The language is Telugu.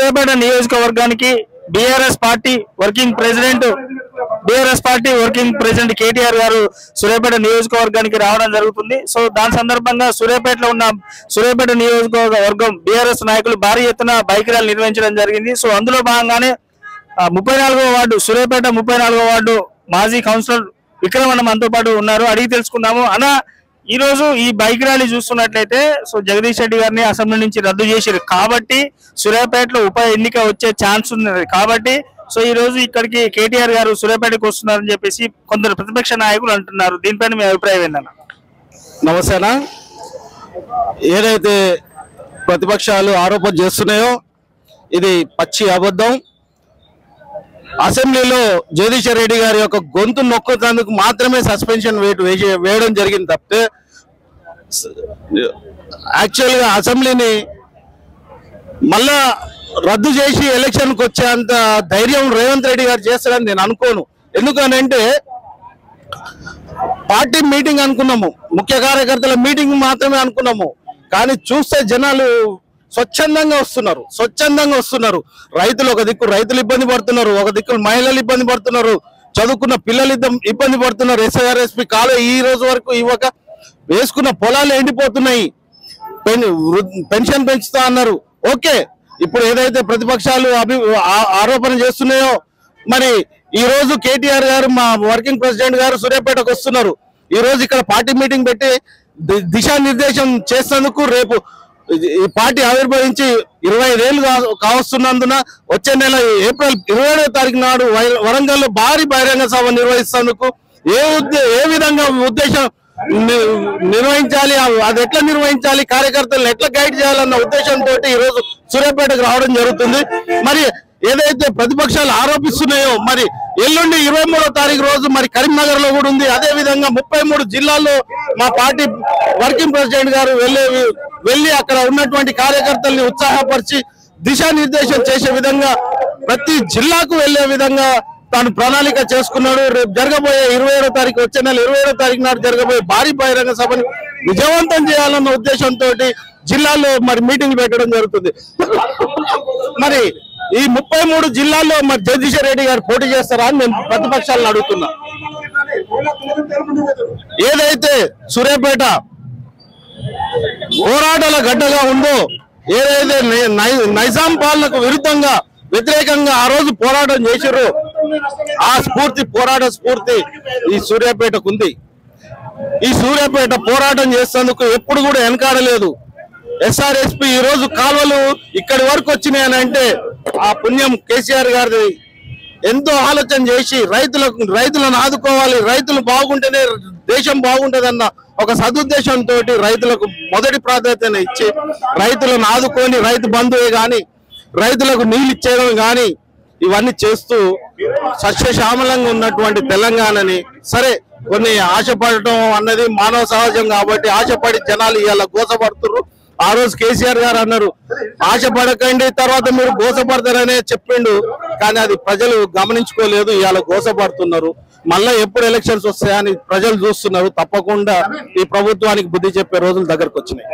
సూర్యాపేట నియోజకవర్గానికి BRS party working president KTR గారు సూర్యాపేట నియోజకవర్గానికి రావడం జరుగుతుంది. సో దాని సందర్భంగా సూర్యాపేటలో ఉన్న సూర్యాపేట నియోజకవర్గం బీఆర్ఎస్ నాయకులు భారీ ఎత్తున బైక్ ర్యాలీ నిర్వహించడం జరిగింది. సో అందులో భాగంగానే 34వ వార్డు సూర్యాపేట 34వ వార్డు మాజీ కౌన్సిలర్ విక్రమన్న మనతో పాటు ఉన్నారు. అడిగి తెలుసుకుందాము. అన్న, ఈ రోజు ఈ బైక్ ర్యాలీ చూస్తున్నట్లయితే సో జగదీష్ రెడ్డి గారిని అసెంబ్లీ నుంచి రద్దు చేశారు కాబట్టి సూర్యాపేటలో ఉప ఎన్నిక వచ్చే ఛాన్స్ ఉన్నది కాబట్టి సో ఈ రోజు ఇక్కడికి కేటీఆర్ గారు సూర్యాపేటకు వస్తున్నారని చెప్పేసి కొందరు ప్రతిపక్ష నాయకులు అంటున్నారు. దీనిపైన మీ అభిప్రాయం ఏందన్న? నమస్తేనా. ఏదైతే ప్రతిపక్షాలు ఆరోపణ చేస్తున్నాయో ఇది పచ్చి అబద్ధం. అసెంబ్లీలో జగదీష్ రెడ్డి గారి యొక్క గొంతు నొక్కుతందుకు మాత్రమే సస్పెన్షన్ వేయడం జరిగింది తప్పితే యాక్చువల్గా అసెంబ్లీని మళ్ళా రద్దు చేసి ఎలక్షన్కి వచ్చేంత ధైర్యం రేవంత్ రెడ్డి గారు చేస్తారని నేను అనుకోను. ఎందుకనంటే పార్టీ మీటింగ్ అనుకున్నాము, ముఖ్య కార్యకర్తల మీటింగ్ మాత్రమే అనుకున్నాము. కానీ చూస్తే జనాలు స్వచ్ఛందంగా వస్తున్నారు. రైతులు ఒక దిక్కు రైతులు ఇబ్బంది పడుతున్నారు, ఒక దిక్కు మహిళలు ఇబ్బంది పడుతున్నారు, చదువుకున్న పిల్లలు ఇబ్బంది పడుతున్నారు. SIRSP కాలు ఈ రోజు వరకు ఇవ్వక వేసుకున్న పొలాలు ఎండిపోతున్నాయి. పెన్షన్ పెంచుతా అన్నారు. ఓకే, ఇప్పుడు ఏదైతే ప్రతిపక్షాలు ఆరోపణ చేస్తున్నాయో మరి ఈ రోజు కేటీఆర్ గారు మా వర్కింగ్ ప్రెసిడెంట్ గారు సూర్యాపేటకు వస్తున్నారు. ఈ రోజు ఇక్కడ పార్టీ మీటింగ్ పెట్టి దిశానిర్దేశం చేసేందుకు రేపు ఈ పార్టీ ఆవిర్భవించి 25 ఏళ్ళు కావస్తున్నందున వచ్చే నెల ఏప్రిల్ 27వ తారీఖు నాడు వరంగల్లో భారీ బహిరంగ సభ నిర్వహిస్తేందుకు ఏ విధంగా ఉద్దేశం నిర్వహించాలి, అది ఎట్లా నిర్వహించాలి, కార్యకర్తలను ఎట్లా గైడ్ చేయాలన్న ఉద్దేశంతో ఈ రోజు సూర్యాపేటకు రావడం జరుగుతుంది. మరి ఏదైతే ప్రతిపక్షాలు ఆరోపిస్తున్నాయో మరి ఎల్లుండి 23వ తారీఖు రోజు మరి కరీంనగర్ లో కూడా ఉంది. అదే విధంగా 33 జిల్లాల్లో మా పార్టీ వర్కింగ్ ప్రెసిడెంట్ గారు వెళ్ళి అక్కడ ఉన్నటువంటి కార్యకర్తల్ని ఉత్సాహపరిచి దిశానిర్దేశం చేసే విధంగా ప్రతి జిల్లాకు వెళ్లే విధంగా తాను ప్రణాళిక చేసుకున్నాడు. రేపు జరగబోయే 27వ తారీఖు వచ్చే నెల 27వ తారీఖు నాడు జరగబోయే భారీ బహిరంగ సభని విజయవంతం చేయాలన్న ఉద్దేశంతో జిల్లాల్లో మరి మీటింగ్ పెట్టడం జరుగుతుంది. మరి ఈ 33 జిల్లాల్లో మరి జగదీష్ రెడ్డి గారు పోటీ చేస్తారా అని నేను ప్రతిపక్షాలను అడుగుతున్నా. ఏదైతే సూర్యాపేట పోరాటాల గడ్డగా ఉందో, ఏదైతే నైజాం పాలనకు వ్యతిరేకంగా ఆ రోజు పోరాటం చేశారో ఆ పోరాట స్ఫూర్తి ఈ సూర్యాపేటకు ఉంది. ఈ సూర్యాపేట పోరాటం చేసేందుకు ఎప్పుడు కూడా వెనకాడలేదు. SRSP ఈ రోజు కాలువలు ఇక్కడి వరకు వచ్చినాయని అంటే ఆ పుణ్యం కేసీఆర్ గారిది. ఎంతో ఆలోచన చేసి రైతులను ఆదుకోవాలి, రైతులు బాగుంటేనే దేశం బాగుంటదన్న ఒక సదుద్దేశంతో రైతులకు మొదటి ప్రాధాన్యత ఇచ్చి రైతులను ఆదుకొని రైతు బంధువే గాని రైతులకు నీళ్ళు ఇచ్చేయడం గాని ఇవన్నీ చేస్తూ సస్యశ్యామలంగా ఉన్నటువంటి తెలంగాణని సరే కొన్ని ఆశపడటం అన్నది మానవ సహజం కాబట్టి ఆశపడి జనాలు ఇవాళ గోసపడుతున్నారు. ఆ రోజు కేసీఆర్ గారు అన్నారు ఆశపడకండి తర్వాత మీరు గోసపడతారనే చెప్పిండు, కానీ అది ప్రజలు గమనించుకోలేదు. ఇవాళ గోసపడుతున్నారు. మళ్ళా ఎప్పుడు ఎలక్షన్స్ వస్తాయని ప్రజలు చూస్తున్నారు. తప్పకుండా ఈ ప్రభుత్వానికి బుద్ధి చెప్పే రోజులు దగ్గరకు వచ్చినాయి.